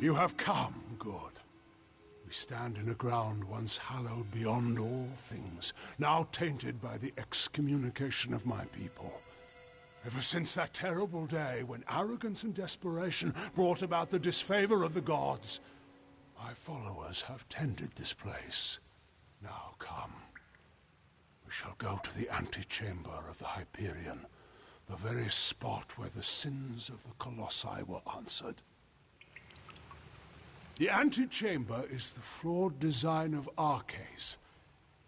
You have come, good. We stand in a ground once hallowed beyond all things, now tainted by the excommunication of my people. Ever since that terrible day when arrogance and desperation brought about the disfavor of the gods, my followers have tended this place. Now come. We shall go to the antechamber of the Hyperion, the very spot where the sins of the Colossi were answered. The antechamber is the flawed design of Arcais.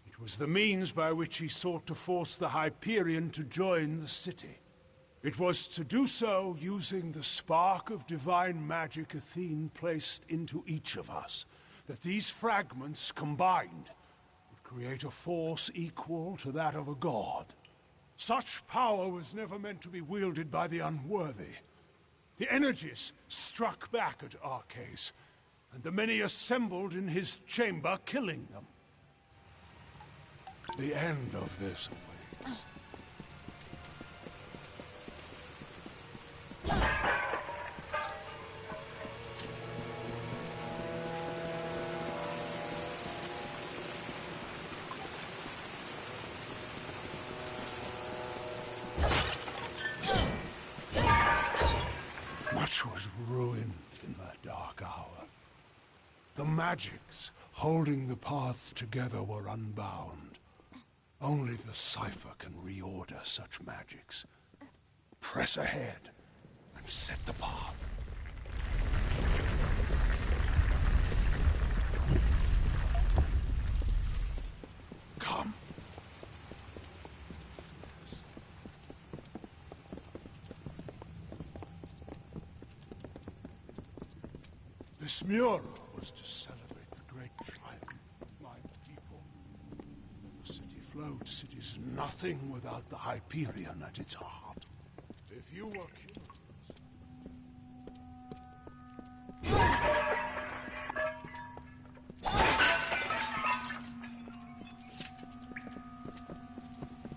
It was the means by which he sought to force the Hyperion to join the city. It was to do so using the spark of divine magic Athene placed into each of us, that these fragments combined would create a force equal to that of a god. Such power was never meant to be wielded by the unworthy. The energies struck back at Arcais, and the many assembled in his chamber, killing them. The end of this awaits. Much was ruined in that dark hour. The magics holding the paths together were unbound. Only the cipher can reorder such magics. Press ahead and set the path. Come. This mural was to celebrate the great triumph of my people. The city floats. It is nothing without the Hyperion at its heart. If you were curious...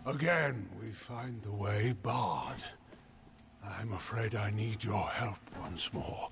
Again, we find the way barred. I'm afraid I need your help once more.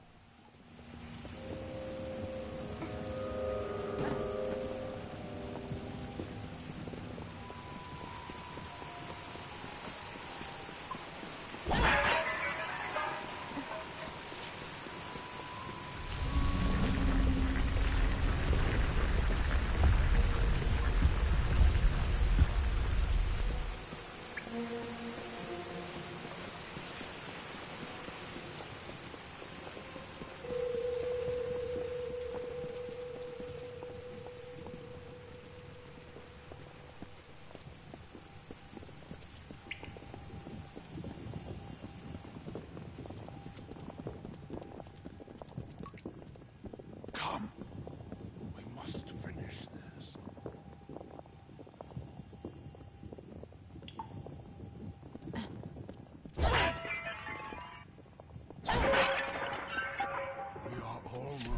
Come. We must finish this. We are almost...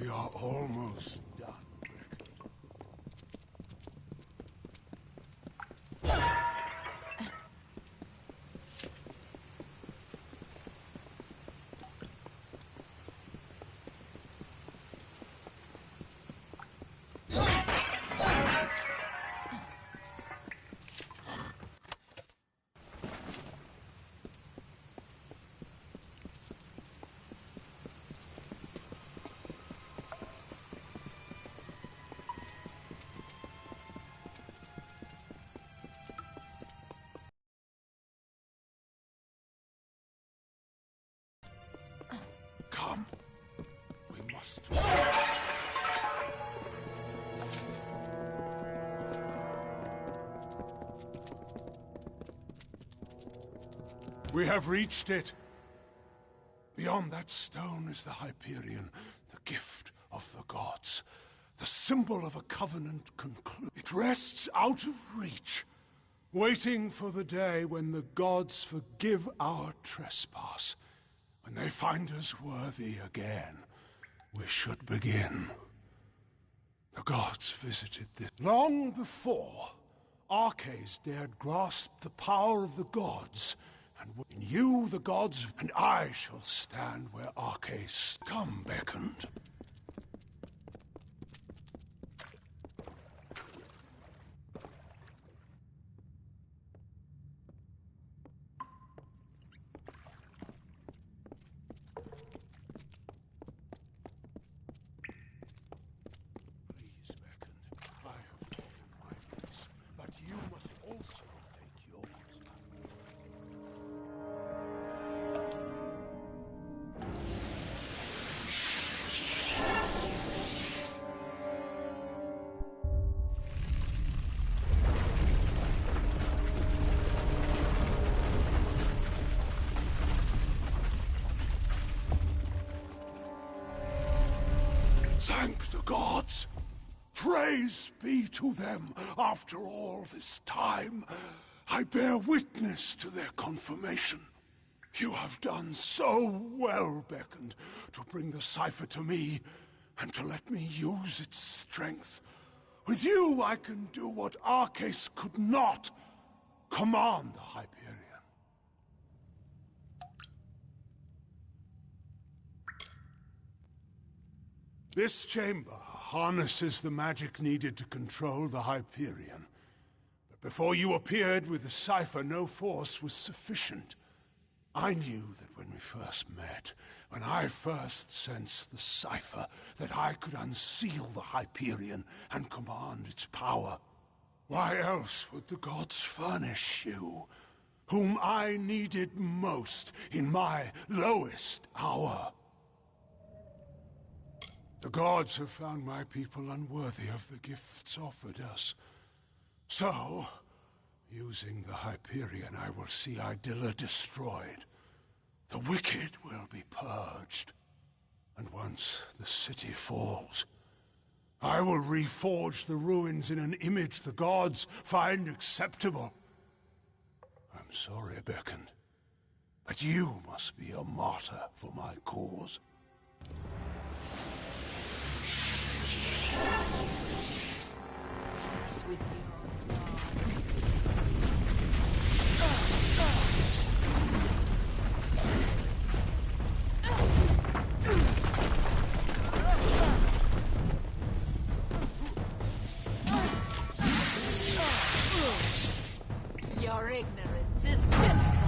We are almost done. Come. We must. We have reached it. Beyond that stone is the Hyperion, the gift of the gods, the symbol of a covenant concluded. It rests out of reach, waiting for the day when the gods forgive our trespass. When they find us worthy again, we should begin. The gods visited this long before Arches dared grasp the power of the gods, and in you the gods, and I shall stand where Arches come beckoned. You must also take yours. Thank the gods! Praise be to them. After all this time, I bear witness to their confirmation. You have done so well, Beckoned, to bring the cipher to me, and to let me use its strength. With you, I can do what Arches could not. Command the Hyperion. This chamber harnesses the magic needed to control the Hyperion. But before you appeared with the cipher, no force was sufficient. I knew that when we first met, when I first sensed the cipher, that I could unseal the Hyperion and command its power. Why else would the gods furnish you, whom I needed most in my lowest hour? The gods have found my people unworthy of the gifts offered us. So, using the Hyperion, I will see Idylla destroyed. The wicked will be purged. And once the city falls, I will reforge the ruins in an image the gods find acceptable. I'm sorry, Beckoned, but you must be a martyr for my cause. With your Your ignorance is pitiful.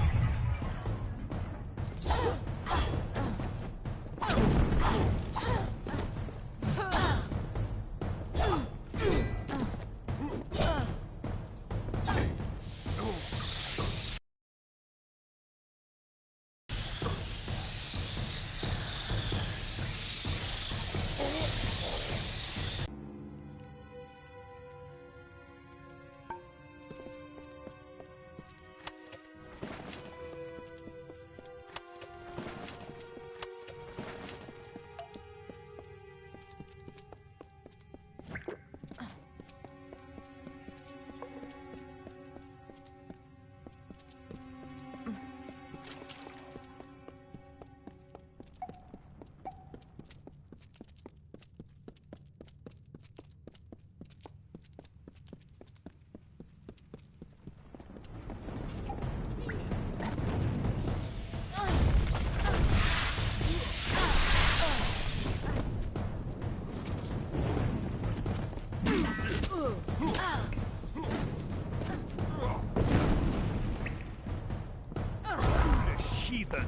The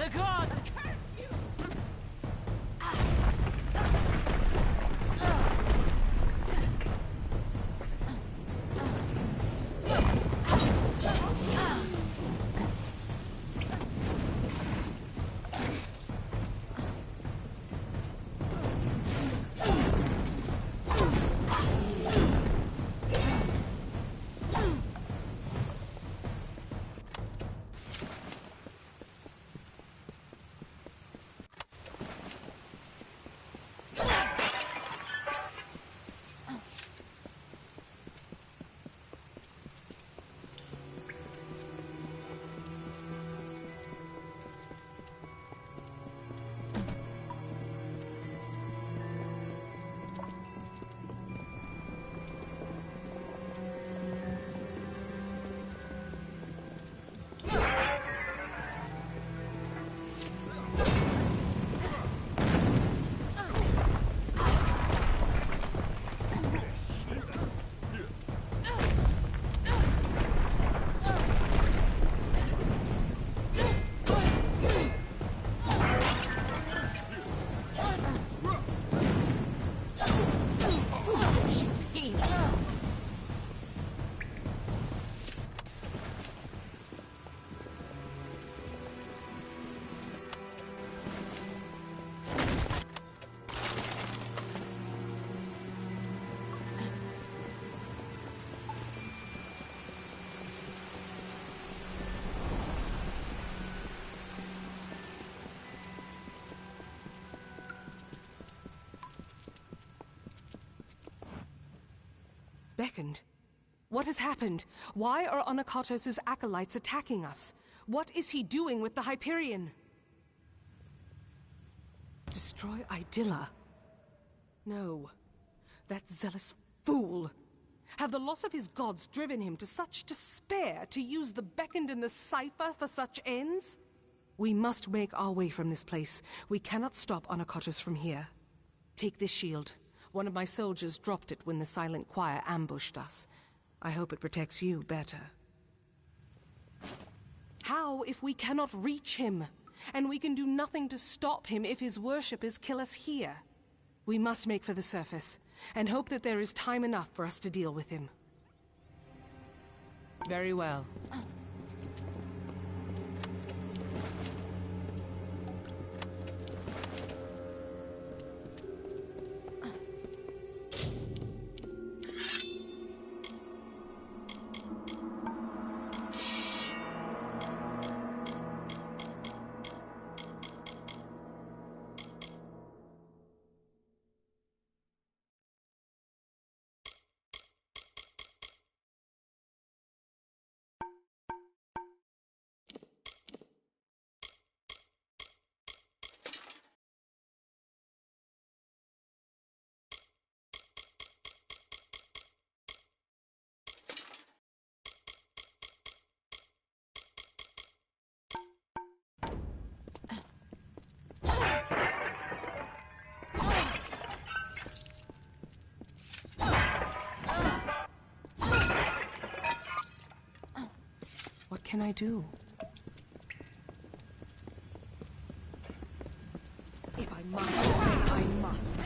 gods curse you! Beckoned? What has happened? Why are Onakatos' acolytes attacking us? What is he doing with the Hyperion? Destroy Idylla? No. That zealous fool! Have the loss of his gods driven him to such despair to use the Beckoned and the Cipher for such ends? We must make our way from this place. We cannot stop Onakatos from here. Take this shield. One of my soldiers dropped it when the Silent Choir ambushed us. I hope it protects you better. How if we cannot reach him? And we can do nothing to stop him if his worshippers kill us here. We must make for the surface, and hope that there is time enough for us to deal with him. Very well. What can I do? If I must, then I must.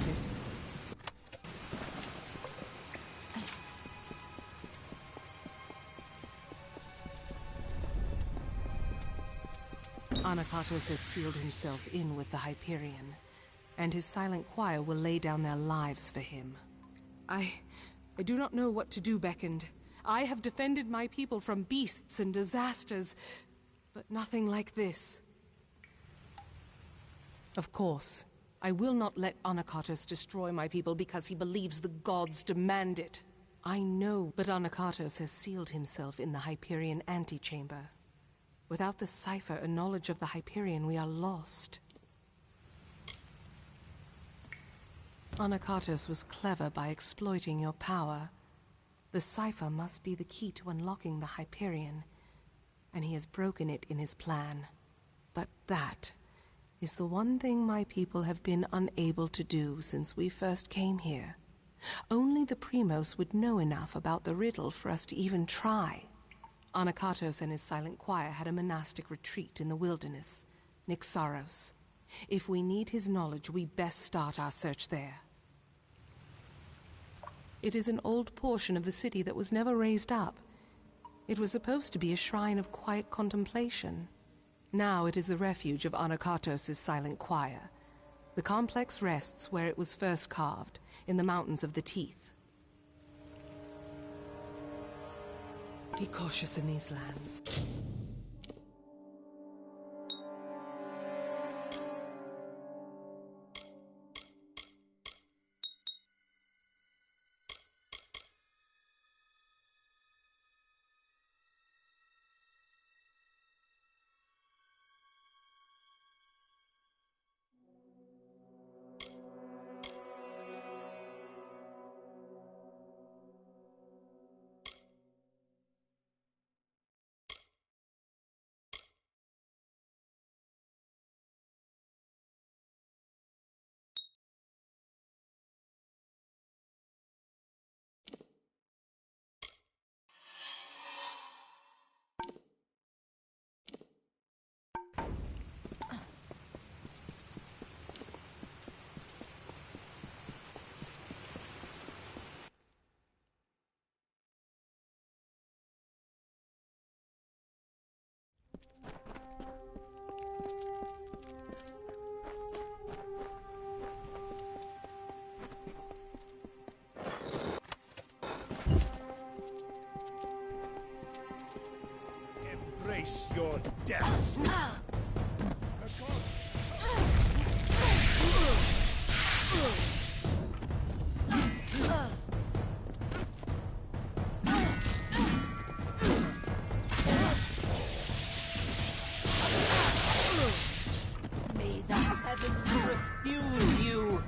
is it? Anakatos has sealed himself in with the Hyperion, and his silent choir will lay down their lives for him. I do not know what to do, Bekend. I have defended my people from beasts and disasters, but nothing like this. Of course, I will not let Anakatos destroy my people because he believes the gods demand it. I know, but Anakatos has sealed himself in the Hyperion antechamber. Without the cipher and knowledge of the Hyperion, we are lost. Anakatos was clever by exploiting your power. The cipher must be the key to unlocking the Hyperion, and he has broken it in his plan. But that is the one thing my people have been unable to do since we first came here. Only the Primos would know enough about the riddle for us to even try. Anakatos and his silent choir had a monastic retreat in the wilderness, Nyxaros. If we need his knowledge, we best start our search there. It is an old portion of the city that was never raised up. It was supposed to be a shrine of quiet contemplation. Now it is the refuge of Anakatos' silent choir. The complex rests where it was first carved, in the Mountains of the Teeth. Be cautious in these lands. Embrace your death. May the heavens refuse you.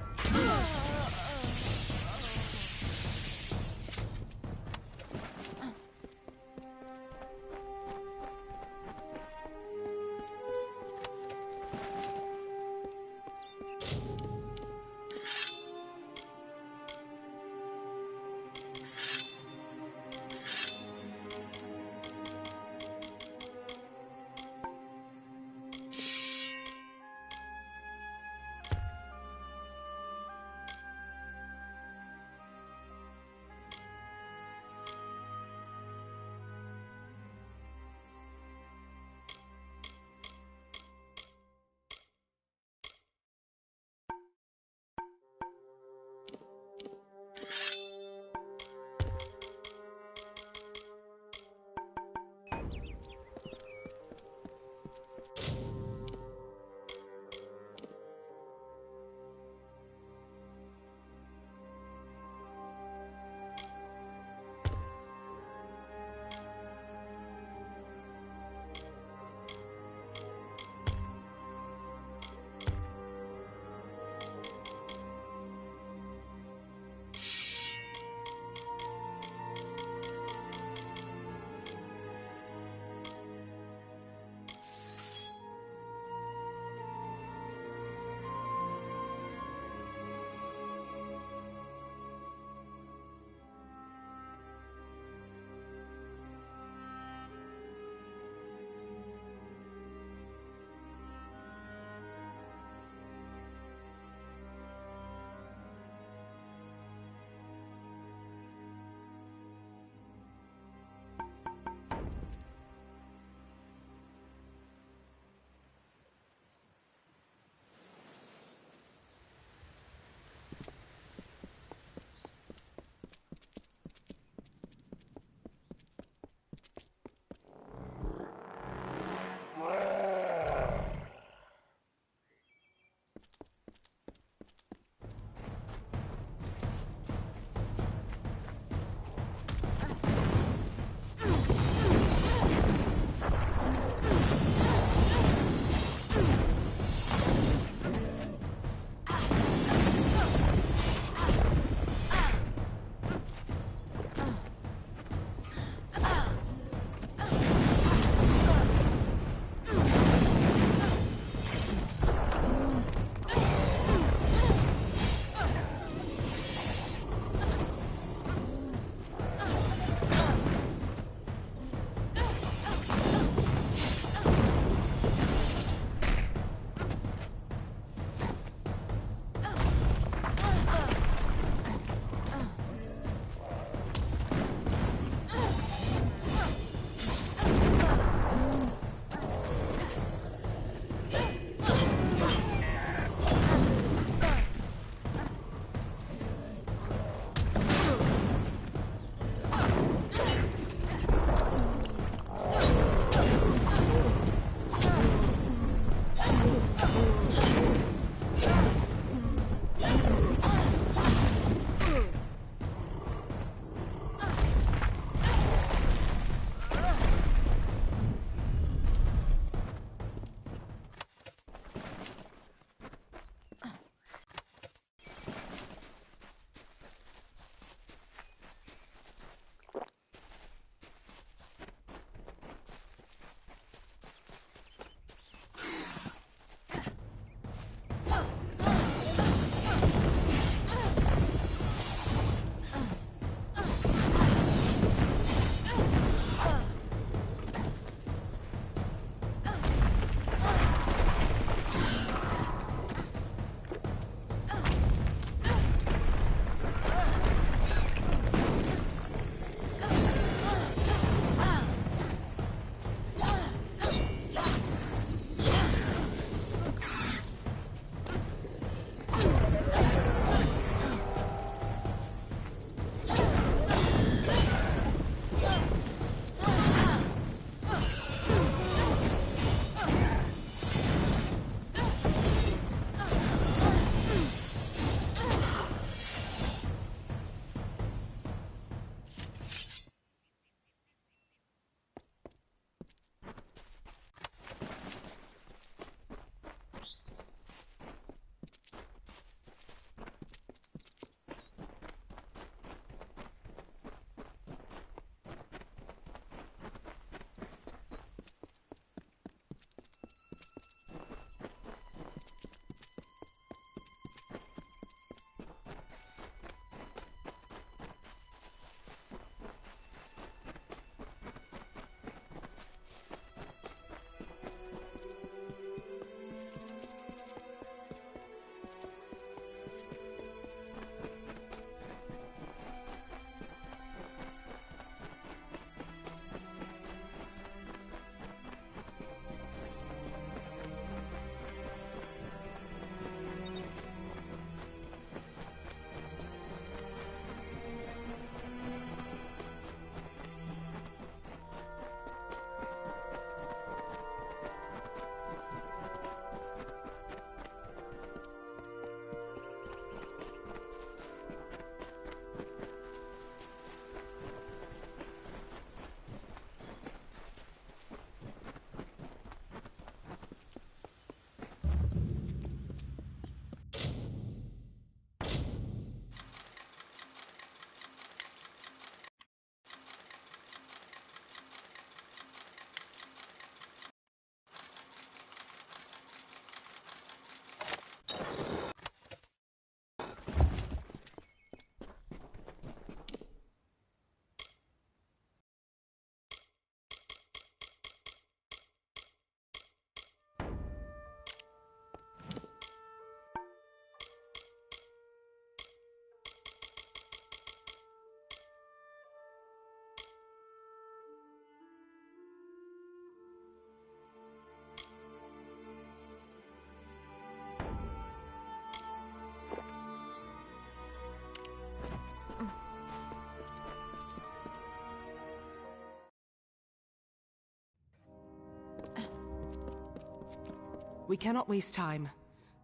We cannot waste time.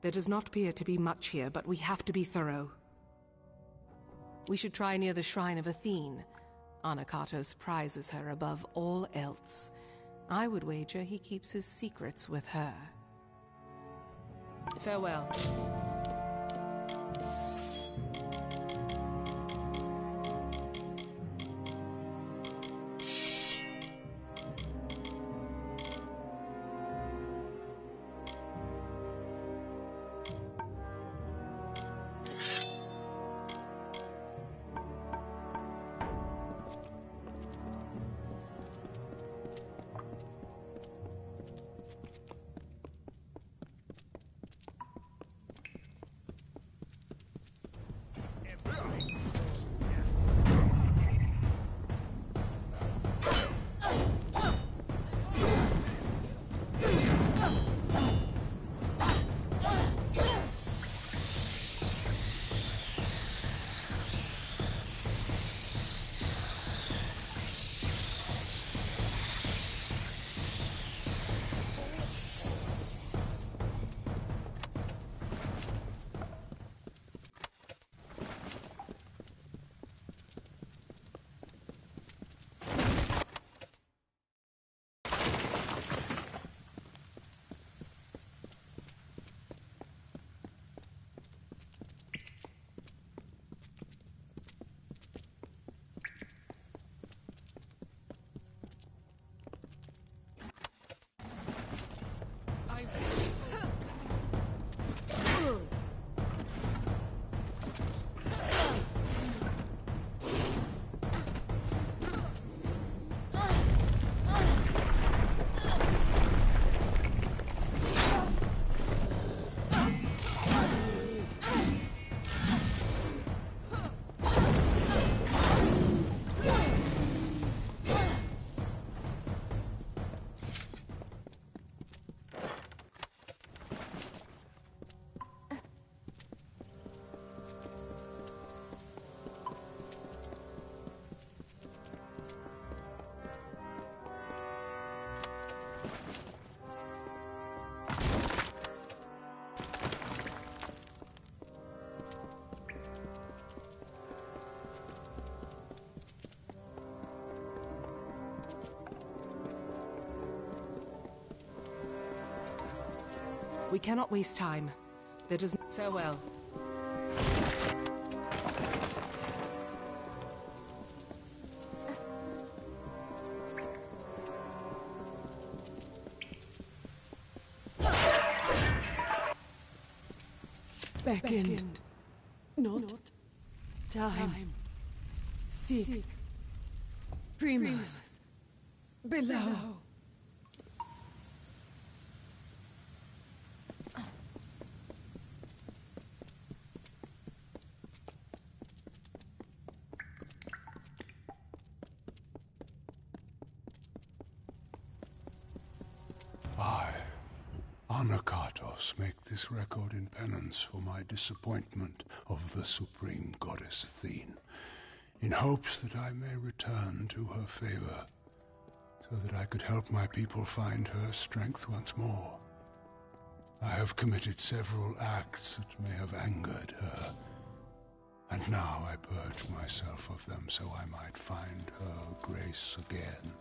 There does not appear to be much here, but we have to be thorough. We should try near the Shrine of Athene. Anakatos prizes her above all else. I would wager he keeps his secrets with her. Farewell. We cannot waste time. There does... Farewell. Beckoned. Not time. Seek. Primus. Below. I, Anakatos, make this record in penance for my disappointment of the supreme goddess Athene, in hopes that I may return to her favor, so that I could help my people find her strength once more. I have committed several acts that may have angered her, and now I purge myself of them so I might find her grace again.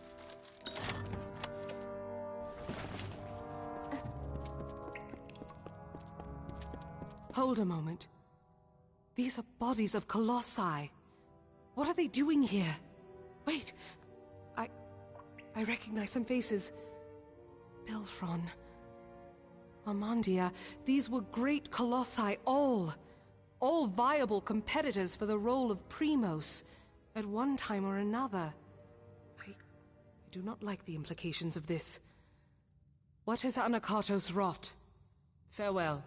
Hold a moment. These are bodies of colossi. What are they doing here? Wait. I recognize some faces. Bilfron. Amandia. These were great colossi, all viable competitors for the role of Primos, at one time or another. I do not like the implications of this. What has Anakatos wrought? Farewell.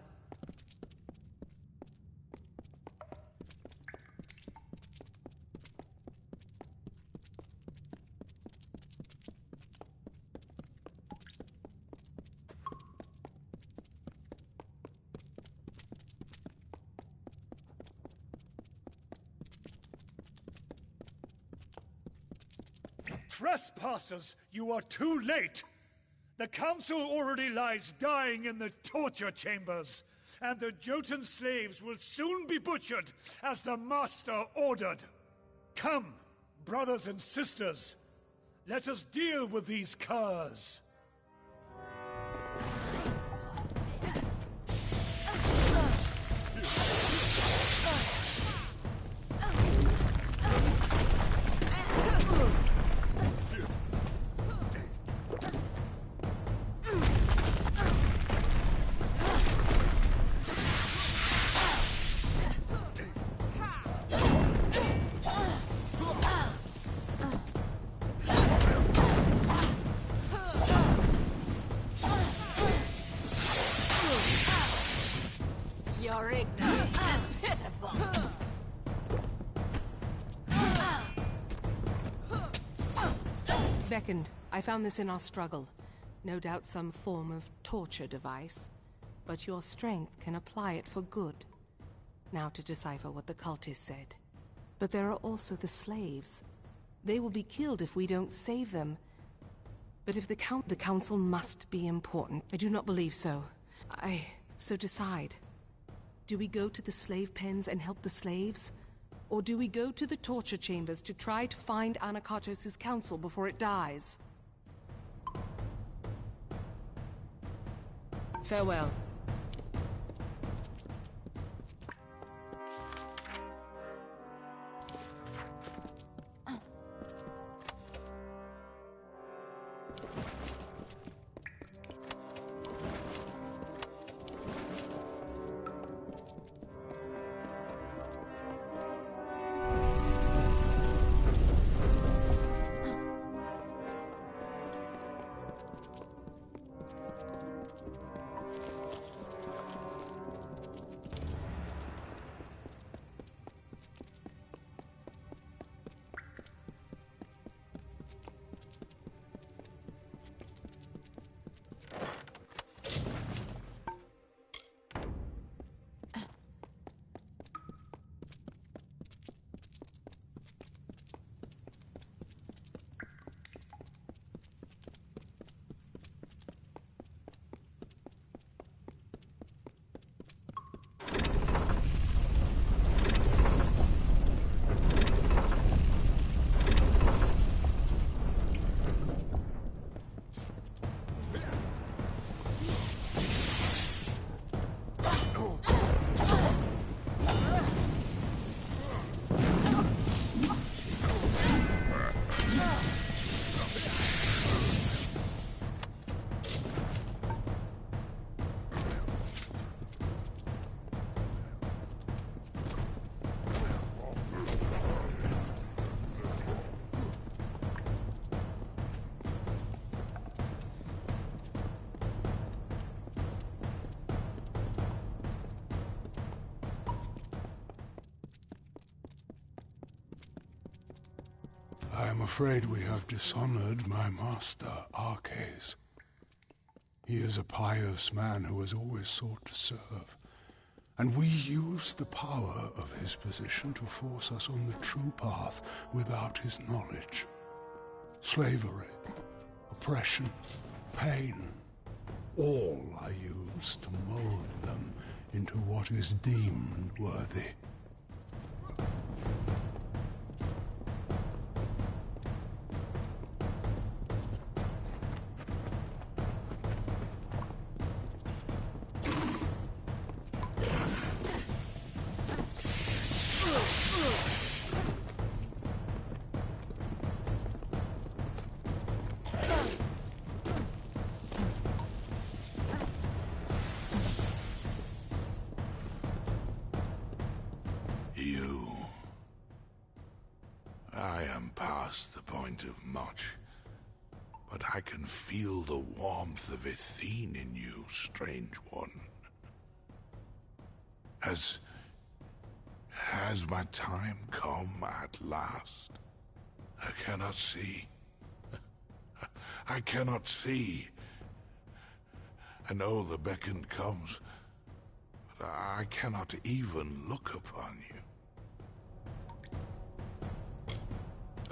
Trespassers, you are too late! The Council already lies dying in the torture chambers, and the Jotun slaves will soon be butchered as the Master ordered. Come, brothers and sisters, let us deal with these curs. Your ignorance is pitiful. Beckoned, I found this in our struggle. No doubt some form of torture device. But your strength can apply it for good. Now to decipher what the cultists said. But there are also the slaves. They will be killed if we don't save them. But if the council must be important. I do not believe so. So decide. Do we go to the slave pens and help the slaves? Or do we go to the torture chambers to try to find Anakatos' council before it dies? Farewell. I am afraid we have dishonored my master, Arcais. He is a pious man who has always sought to serve, and we used the power of his position to force us on the true path without his knowledge. Slavery, oppression, pain, all are used to mold them into what is deemed worthy. I am past the point of much, but I can feel the warmth of Athene in you, strange one. Has my time come at last? I cannot see. I cannot see. I know the beckon comes, but I cannot even look upon you.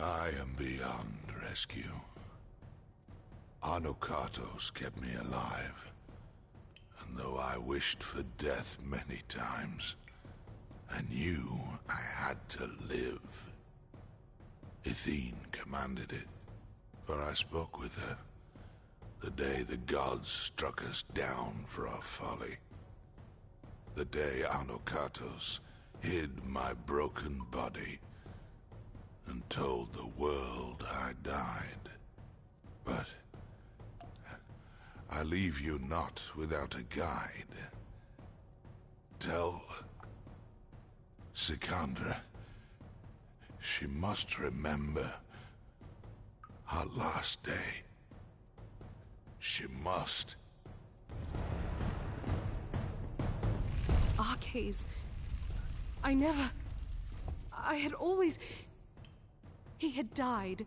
I am beyond rescue. Anukatos kept me alive. And though I wished for death many times, I knew I had to live. Ithene commanded it, for I spoke with her the day the gods struck us down for our folly. The day Anukatos hid my broken body and told the world I died. But I leave you not without a guide. Tell Sikandra she must remember our last day. She must. Arcais, I had always... He had died.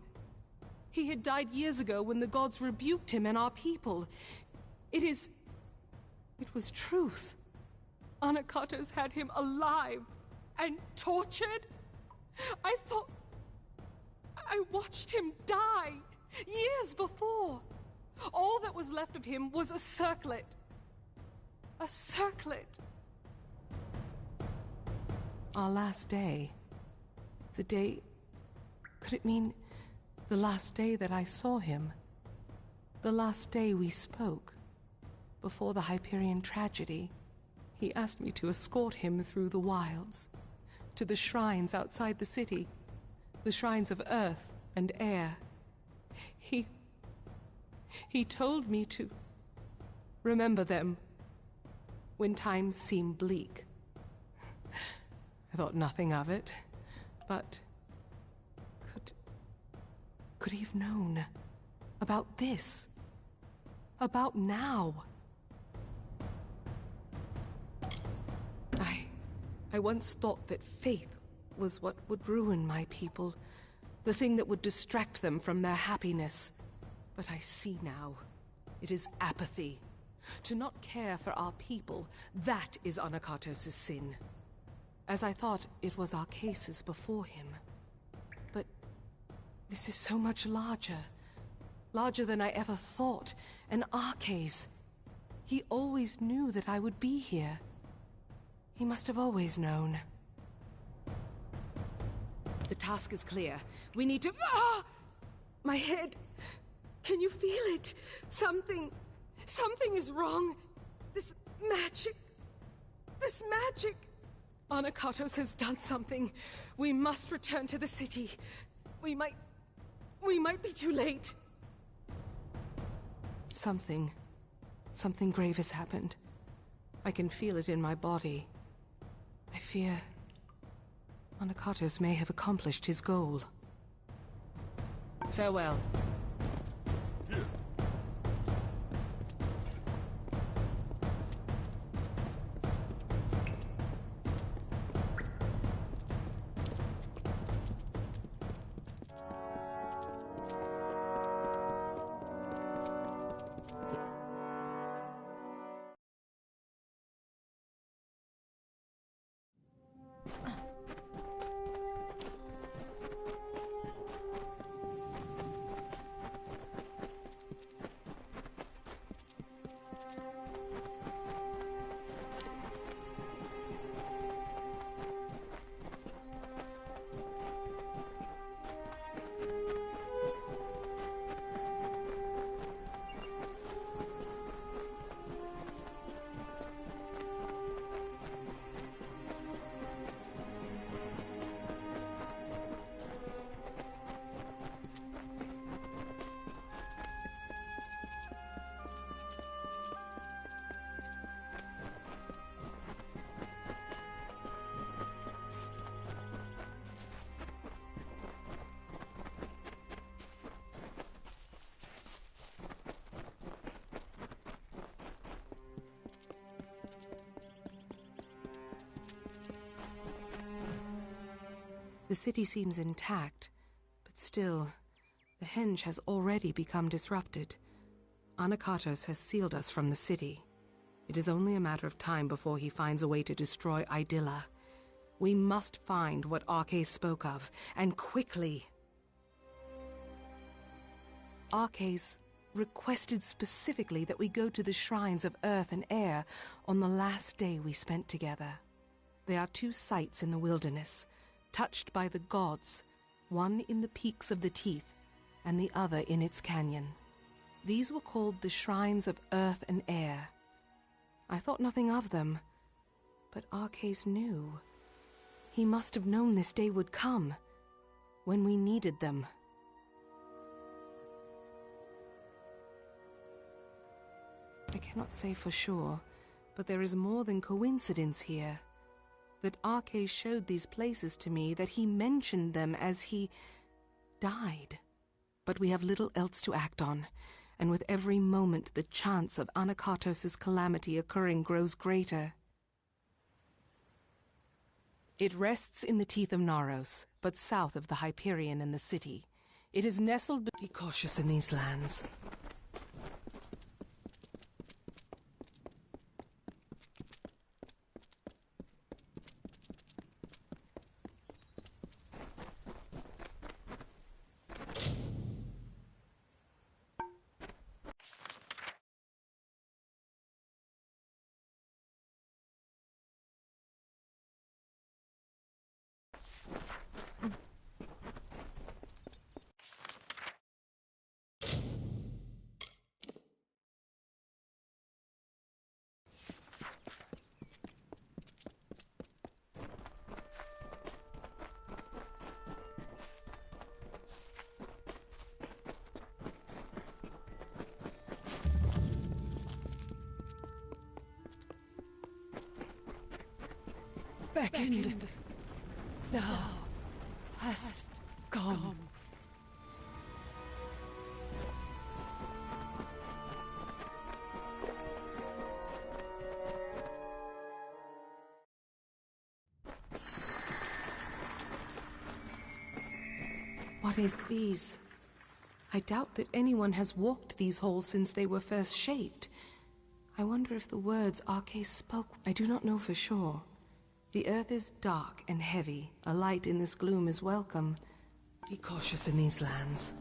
He had died years ago when the gods rebuked him and our people. It was truth. Anukatos had him alive and tortured. I thought... I watched him die years before. All that was left of him was a circlet. A circlet. Our last day. The day... Could it mean the last day that I saw him? The last day we spoke? Before the Hyperion tragedy, he asked me to escort him through the wilds, to the shrines outside the city, the shrines of earth and air. He told me to remember them when times seem bleak. I thought nothing of it, but could he have known about this? About now? I once thought that faith was what would ruin my people, the thing that would distract them from their happiness. But I see now. It is apathy. To not care for our people, that is Anukatos' sin. As I thought it was Arcais before him. But this is so much larger. Larger than I ever thought. And Arcais, he always knew that I would be here. He must have always known. The task is clear. We need to... Ah! My head... Can you feel it? Something is wrong. This magic... Anukatos has done something. We must return to the city. We might be too late. Something grave has happened. I can feel it in my body. I fear Anukatos may have accomplished his goal. Farewell. The city seems intact, but still, the henge has already become disrupted. Anukatos has sealed us from the city. It is only a matter of time before he finds a way to destroy Idylla. We must find what Arcais spoke of, and quickly. Arcais requested specifically that we go to the shrines of earth and air on the last day we spent together. There are 2 sites in the wilderness, touched by the gods, one in the peaks of the Teeth, and the other in its canyon. These were called the Shrines of Earth and Air. I thought nothing of them, but Arcais knew. He must have known this day would come, when we needed them. I cannot say for sure, but there is more than coincidence here. That Arcais showed these places to me, that he mentioned them as he died. But we have little else to act on, and with every moment the chance of Anakatos' calamity occurring grows greater. It rests in the teeth of Naros, but south of the Hyperion and the city. It is nestled... Be cautious in these lands. Beckoned. Thou hast come. What is these? I doubt that anyone has walked these halls since they were first shaped. I wonder if the words Arcais spoke... I do not know for sure. The earth is dark and heavy. A light in this gloom is welcome. Be cautious in these lands.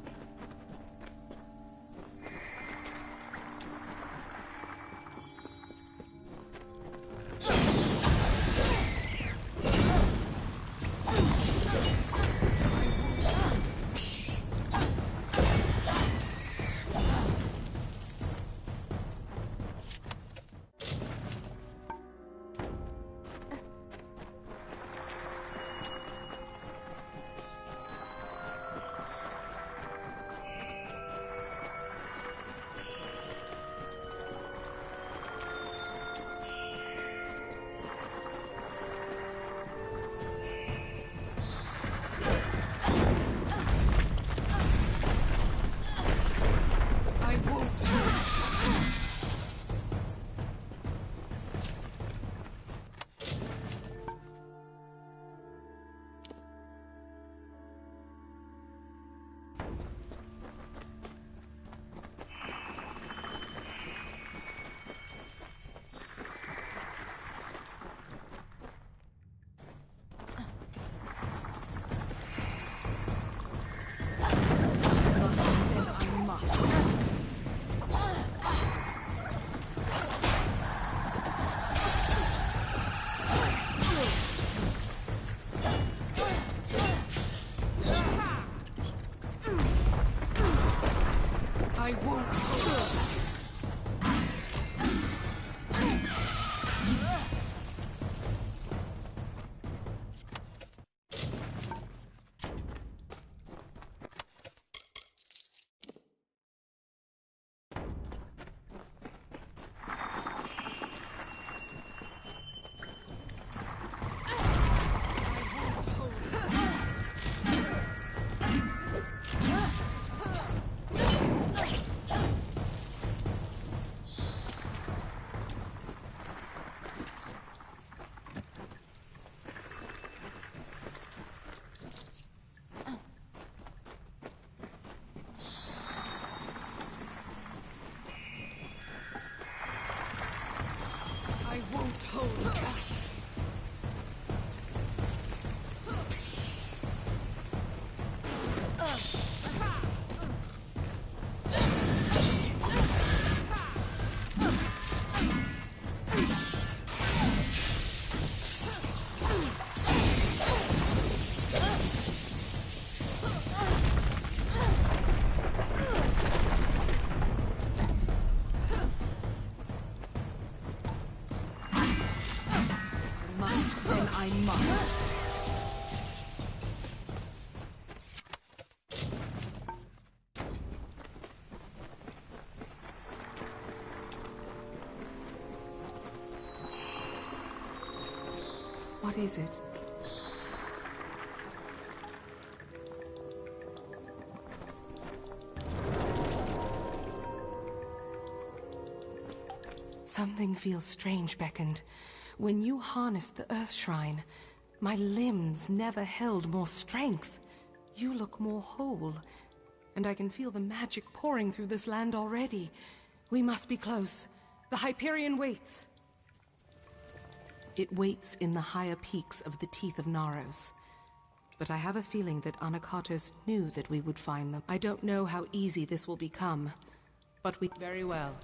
What is it? Something feels strange, Beckoned. When you harnessed the Earth Shrine, my limbs never held more strength. You look more whole, and I can feel the magic pouring through this land already. We must be close. The Hyperion waits. It waits in the higher peaks of the Teeth of Naros. But I have a feeling that Anakatos knew that we would find them. I don't know how easy this will become, but we... Very well.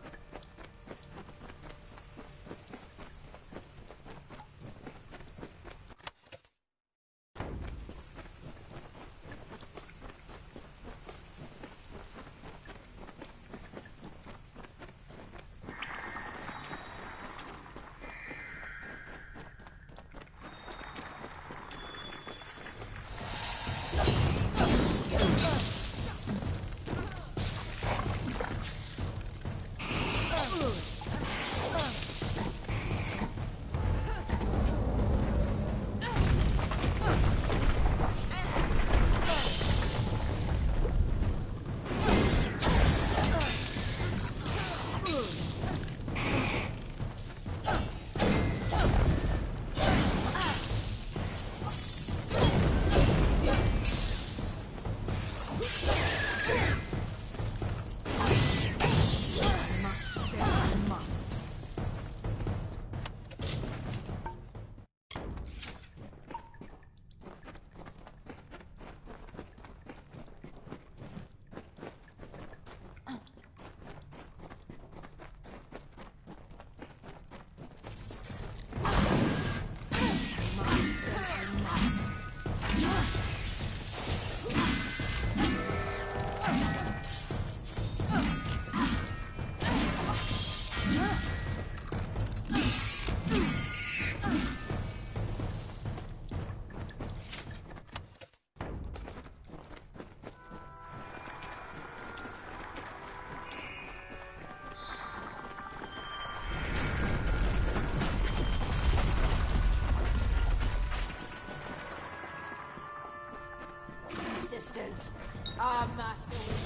Sisters, our master will...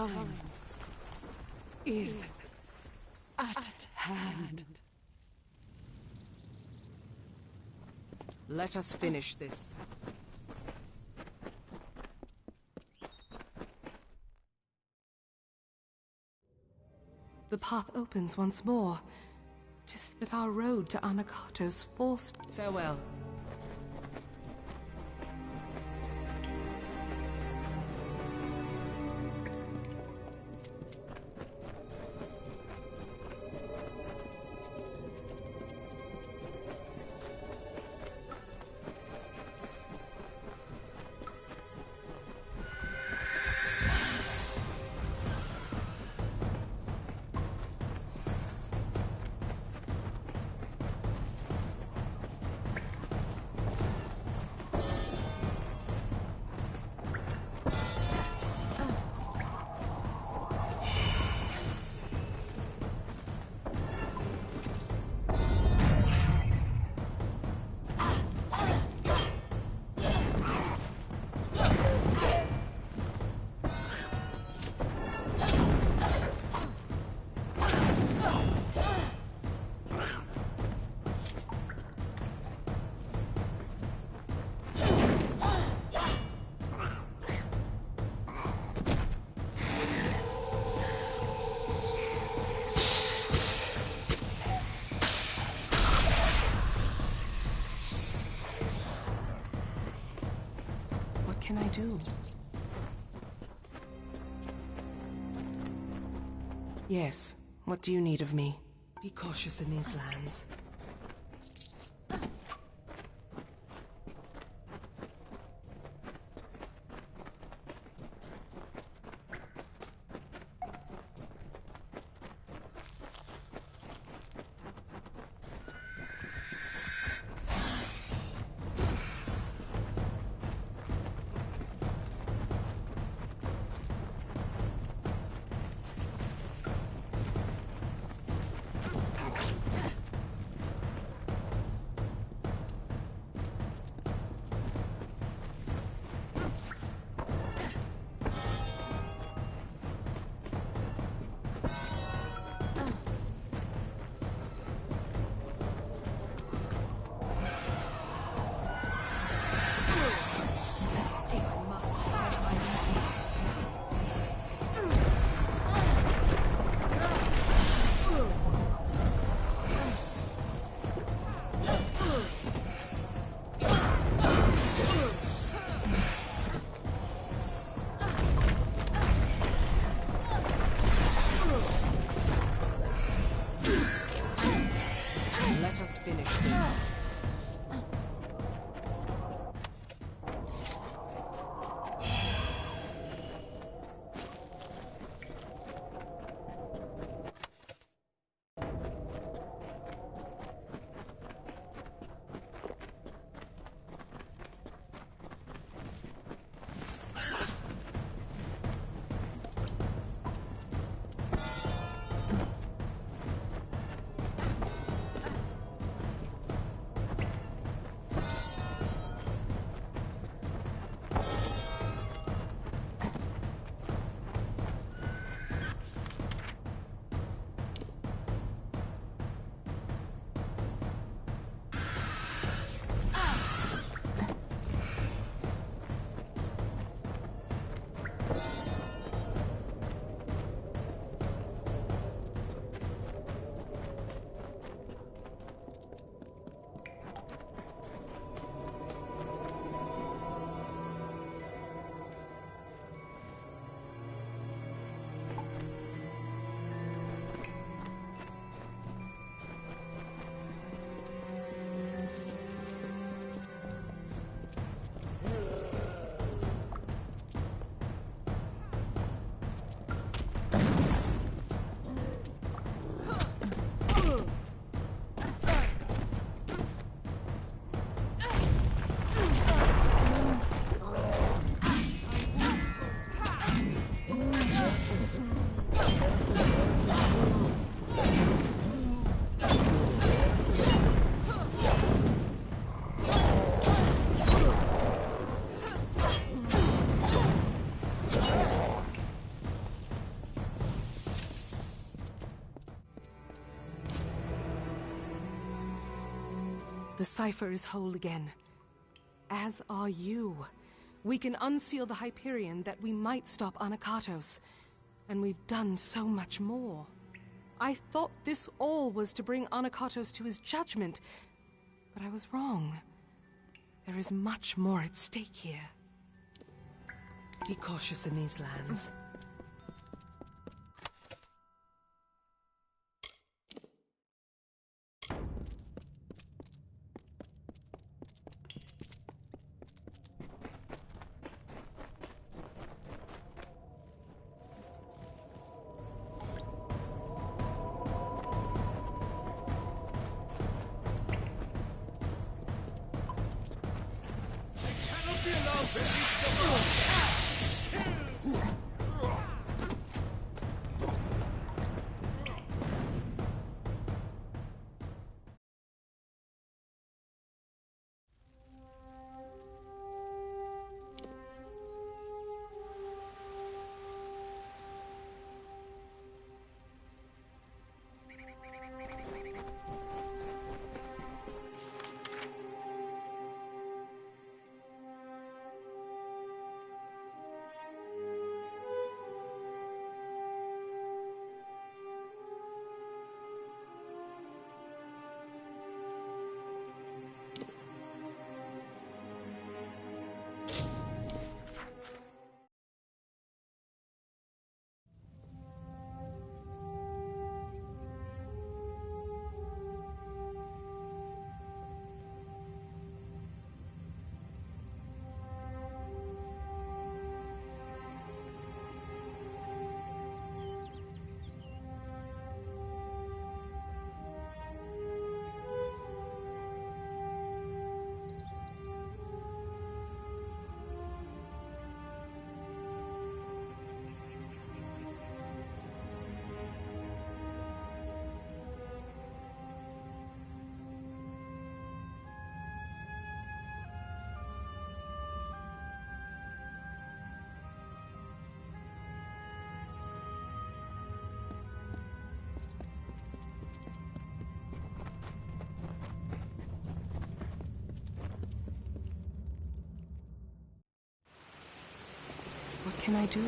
time is at hand. Let us finish this. The path opens once more. 'Tis that our road to Anakato's forced farewell. What can I do? Yes, what do you need of me? Be cautious in these lands. Finish this. The cipher is whole again. As are you. We can unseal the Hyperion that we might stop Anakatos. And we've done so much more. I thought this all was to bring Anakatos to his judgment. But I was wrong. There is much more at stake here. Be cautious in these lands. What can I do?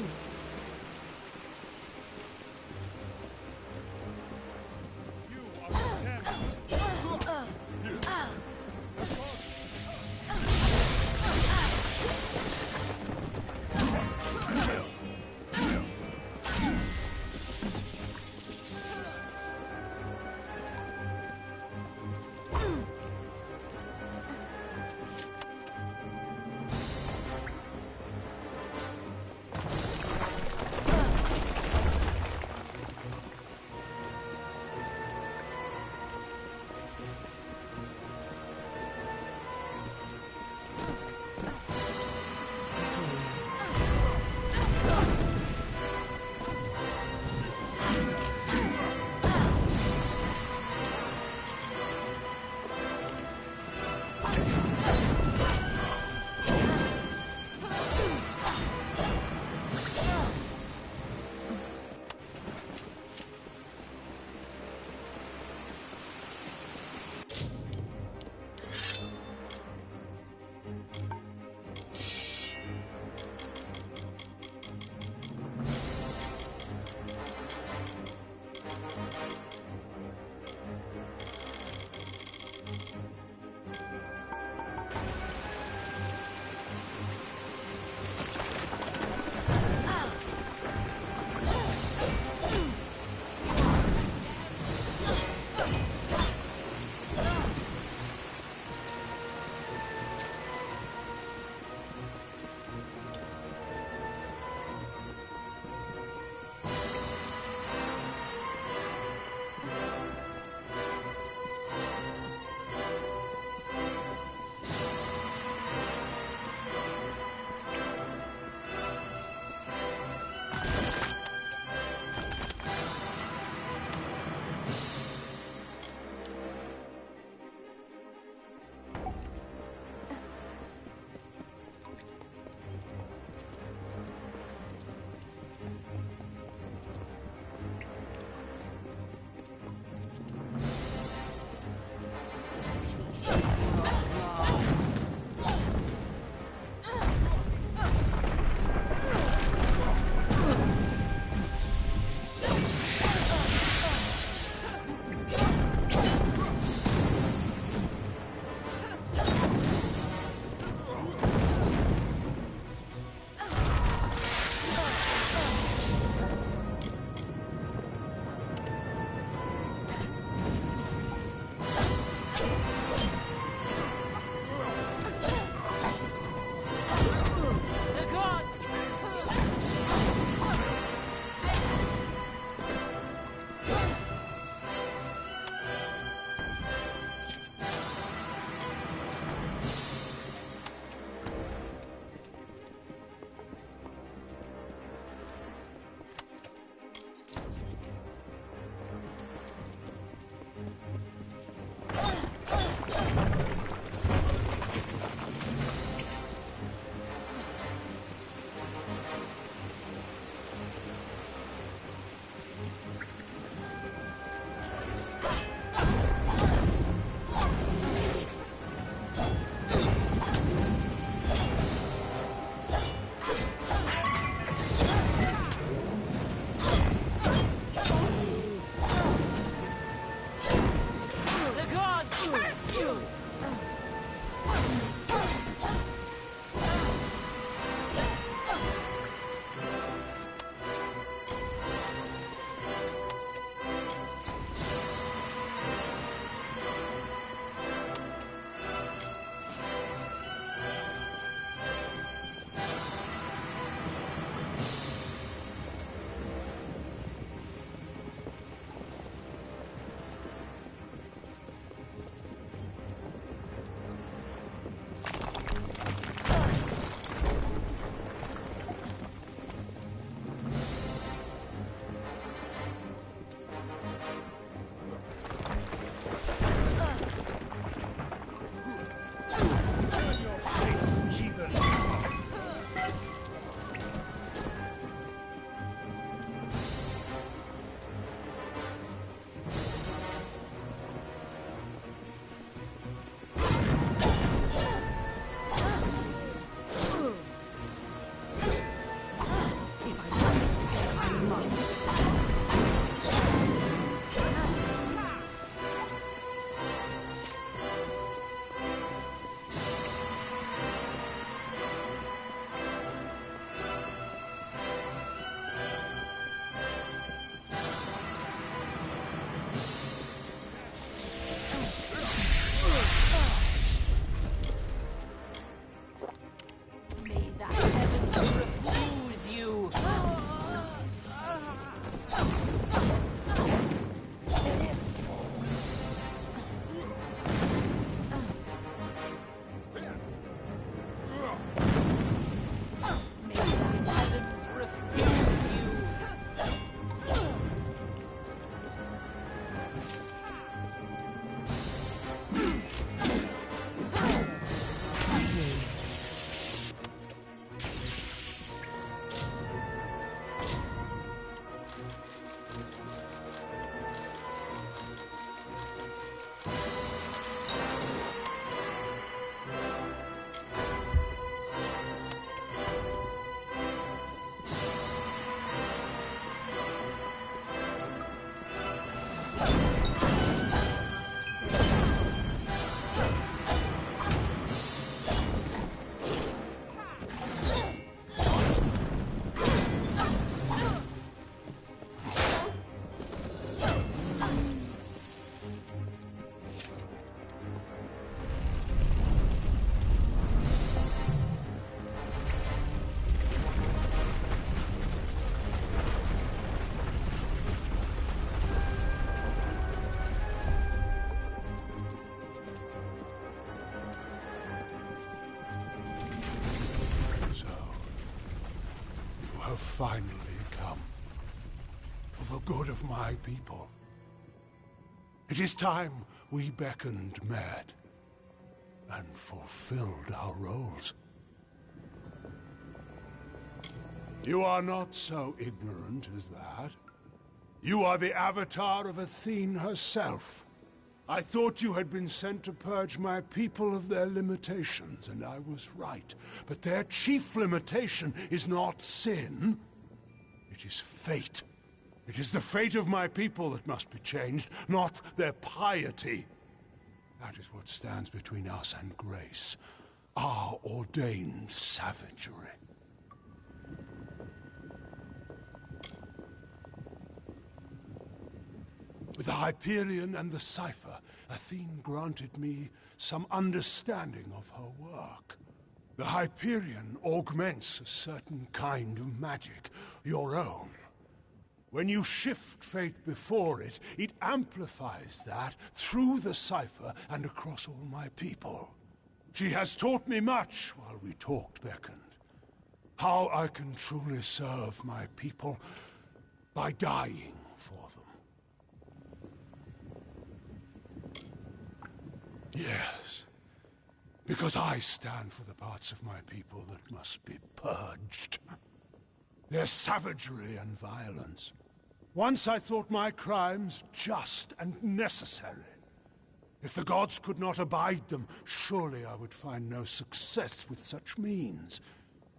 have finally come. For the good of my people. It is time we beckoned Mad and fulfilled our roles. You are not so ignorant as that. You are the avatar of Athene herself. I thought you had been sent to purge my people of their limitations, and I was right. But their chief limitation is not sin. It is fate. It is the fate of my people that must be changed, not their piety. That is what stands between us and grace. Our ordained savagery. With the Hyperion and the Cipher, Athene granted me some understanding of her work. The Hyperion augments a certain kind of magic, your own. When you shift fate before it, it amplifies that through the Cipher and across all my people. She has taught me much while we talked, beckoned. How I can truly serve my people by dying for them. Yes, because I stand for the parts of my people that must be purged. Their savagery and violence. Once I thought my crimes just and necessary. If the gods could not abide them, surely I would find no success with such means.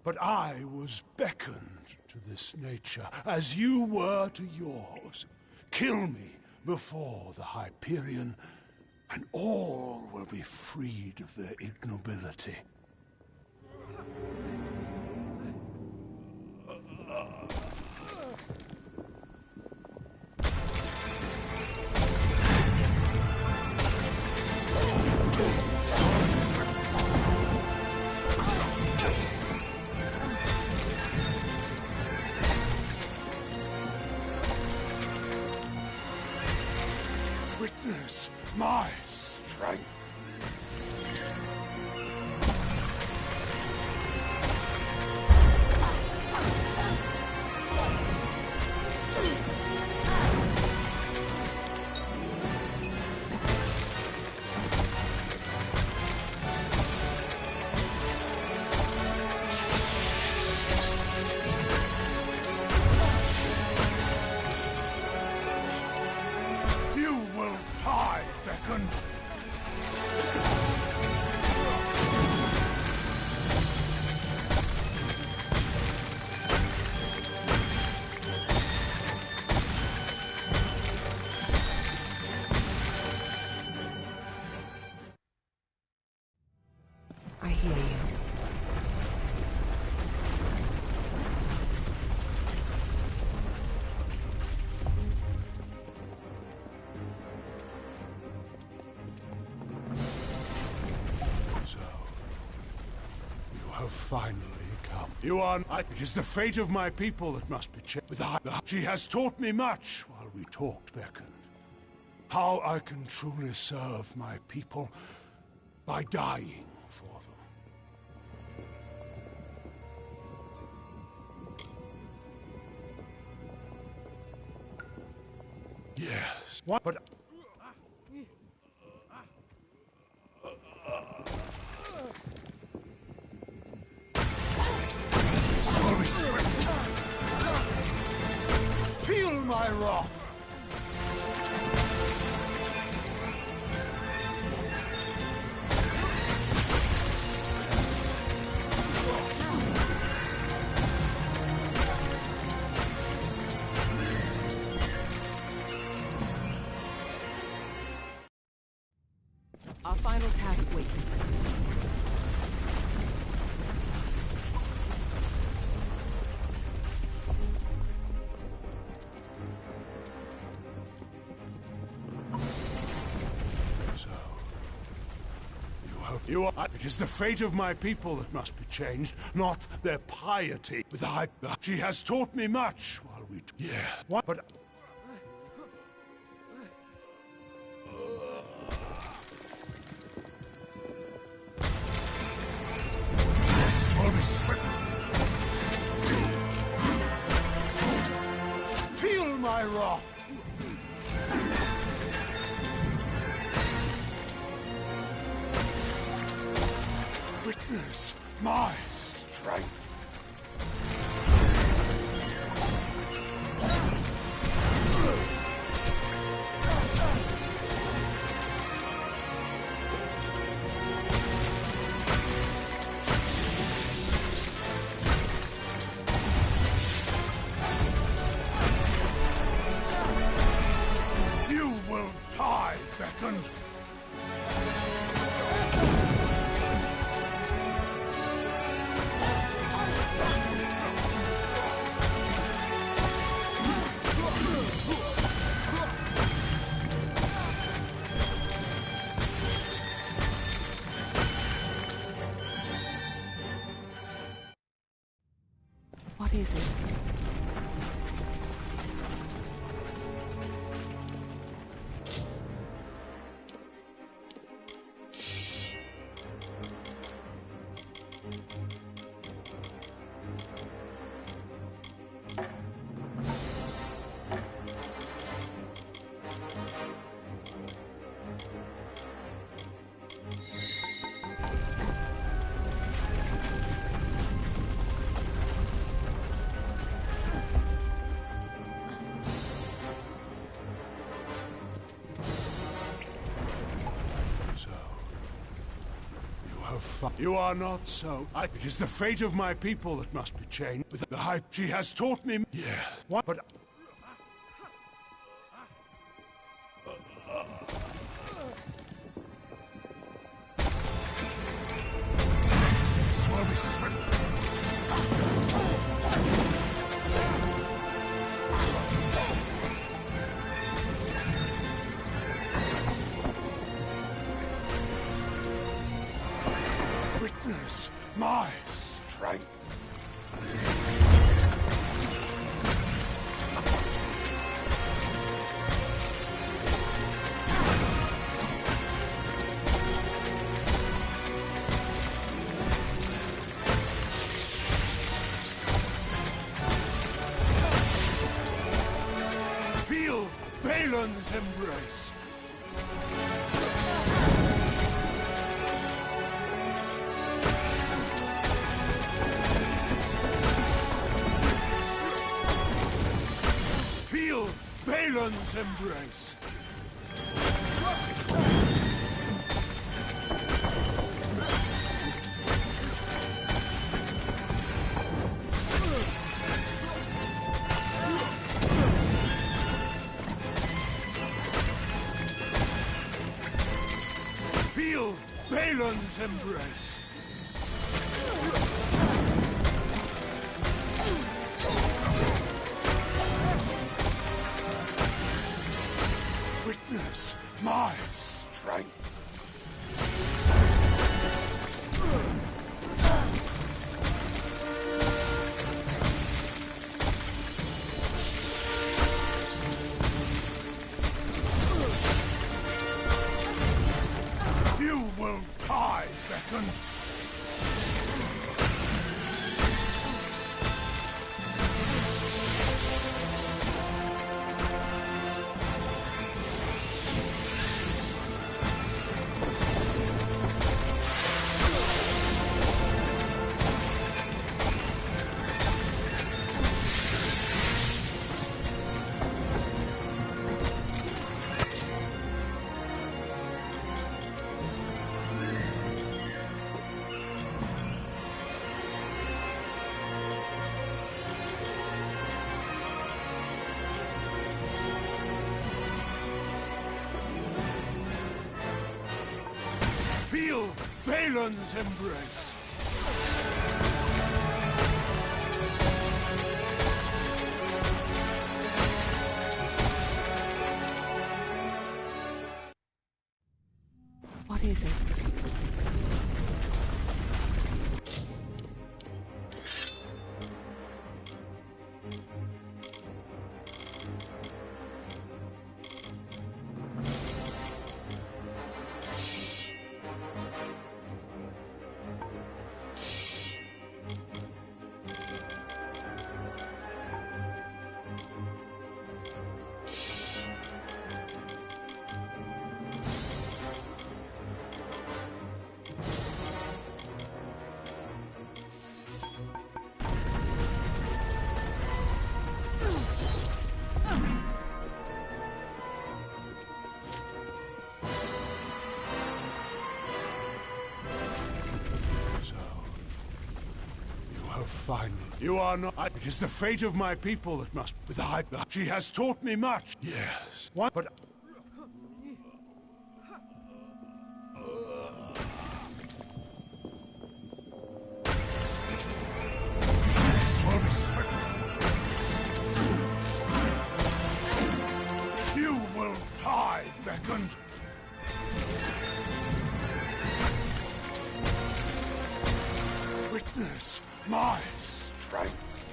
But I was beckoned to this nature, as you were to yours. Kill me before the Hyperion, and all will be freed of their ignobility. Witness my strength. I hear you. So, you have finally come. You are... It is the fate of my people that must be changed. She has taught me much while we talked, beckoned. How I can truly serve my people by dying for them. Yes. What? But... Slowly swift. Feel my wrath. Our final task waits. So, you are... It is the fate of my people that must be changed, not their piety. With she has taught me much while we... Yeah. What? But... Slowly swift. Witness my strength. You will die, Beckoned. What is it? You are not so. It is the fate of my people that must be changed. With the hype she has taught me. Yeah. What? But this will be swift. Witness my strength. Feel Balin's embrace. Feel Balin's embrace. Feel Balin's embrace. Witness my strength. You will die, Beckoned. Feel Balin's embrace. What is it? finally. You are not. It is the fate of my people that must. With the high. She has taught me much. Yes. What? But. This will be swift. You will die, beckoned. Witness my strength.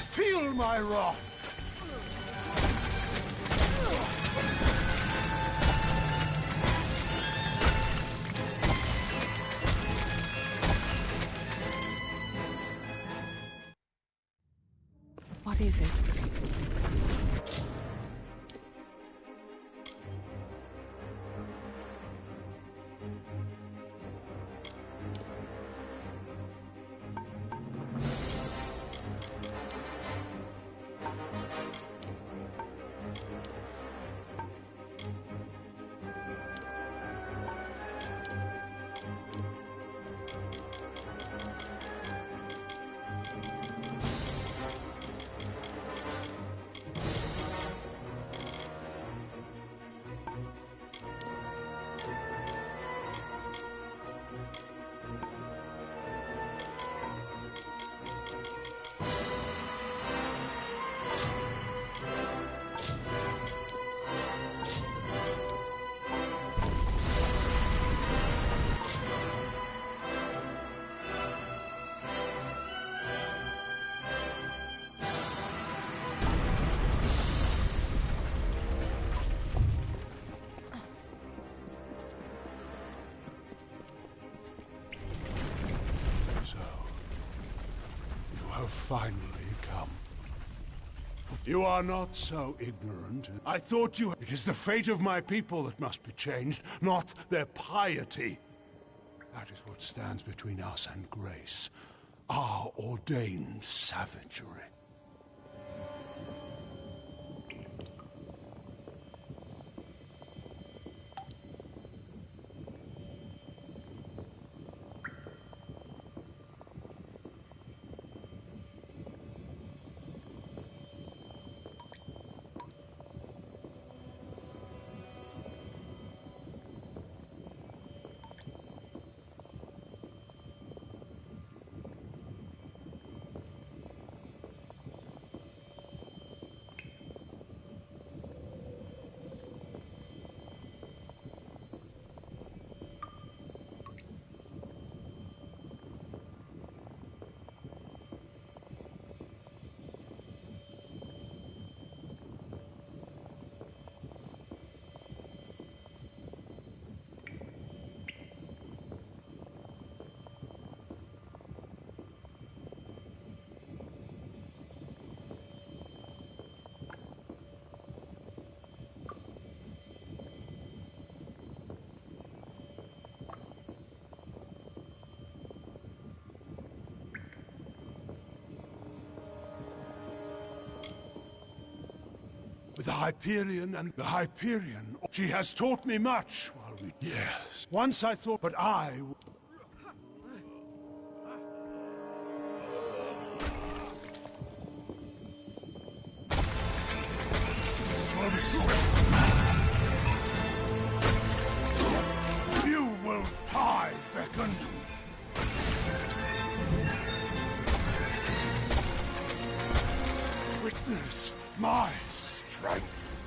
Feel my wrath. What is it? Finally come. You are not so ignorant. I thought you... It is the fate of my people that must be changed, not their piety. That is what stands between us and grace. Our ordained savagery. With the Hyperion and the Hyperion, she has taught me much while we... Yes. Once I thought, but I... This will be swift. You will die, beckoned. Witness my strength.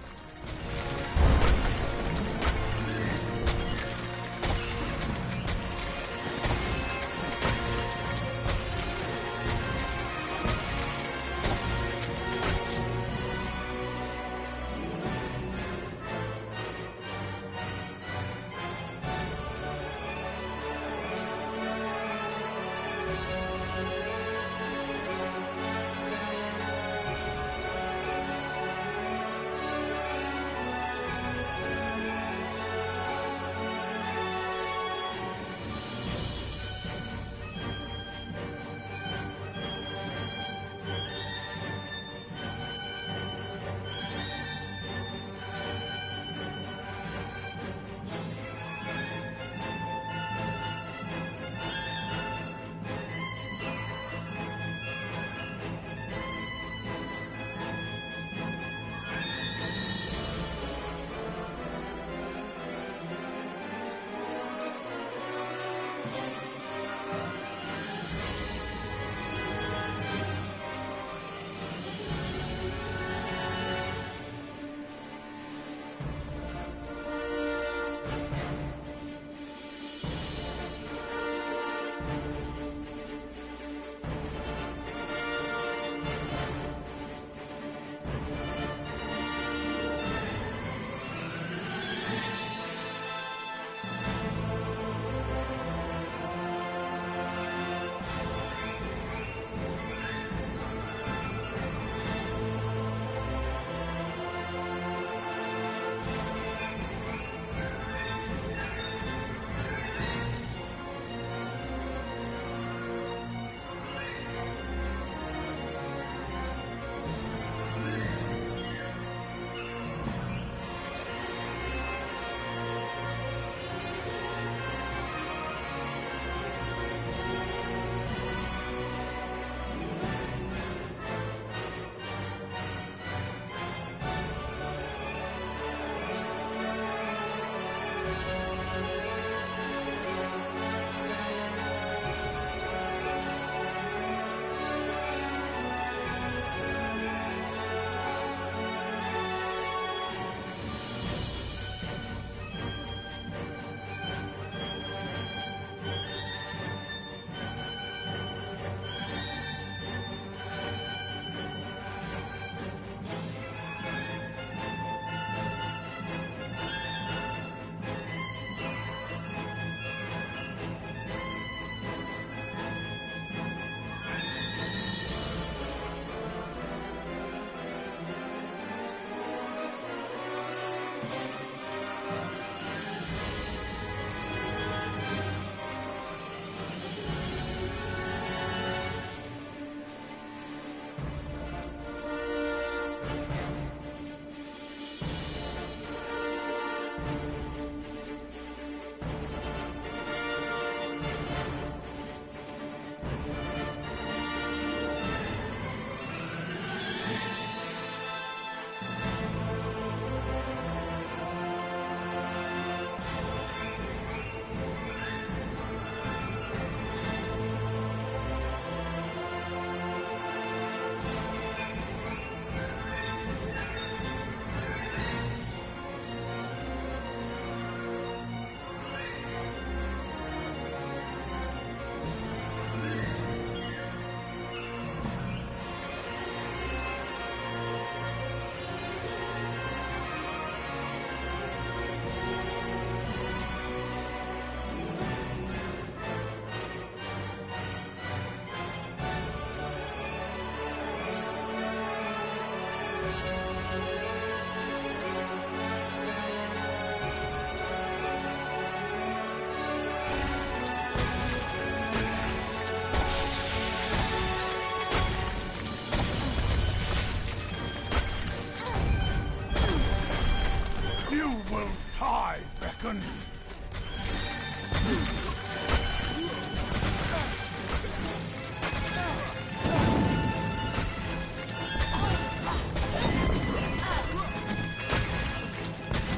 Beckon.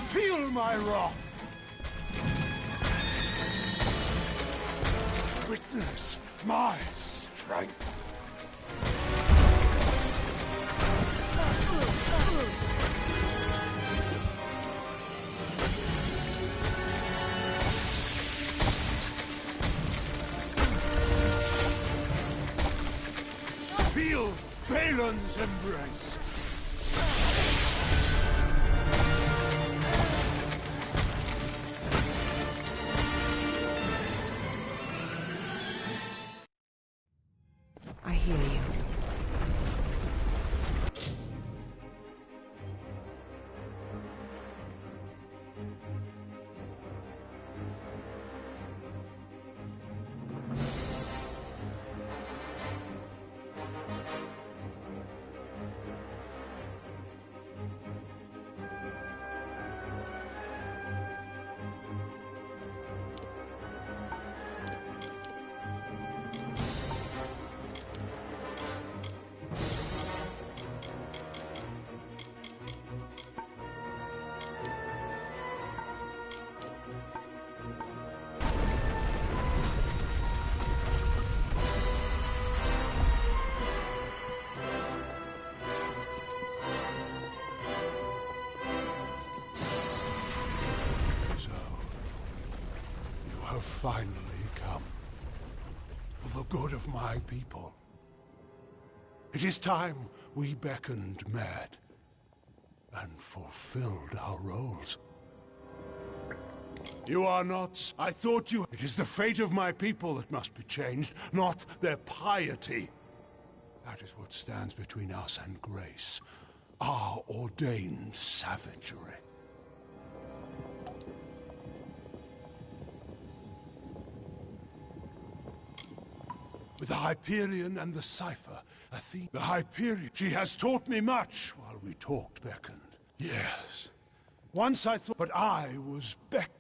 Feel my wrath. Witness my strength. Feel Balin's embrace. finally come. For the good of my people. It is time we beckoned Mad and fulfilled our roles. You are not... I thought you... It is the fate of my people that must be changed, not their piety. That is what stands between us and grace. Our ordained savagery. With the Hyperion and the Cipher, Athena... The Hyperion... She has taught me much while we talked, beckoned. Yes. Once I thought... But I was beckoned.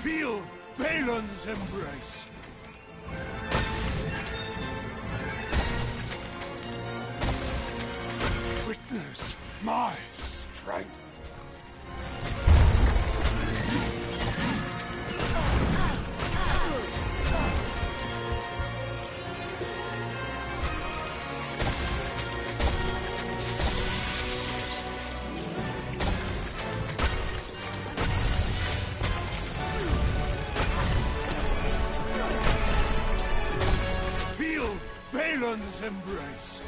Feel Balin's embrace. Witness my strength. Feel Balin's embrace.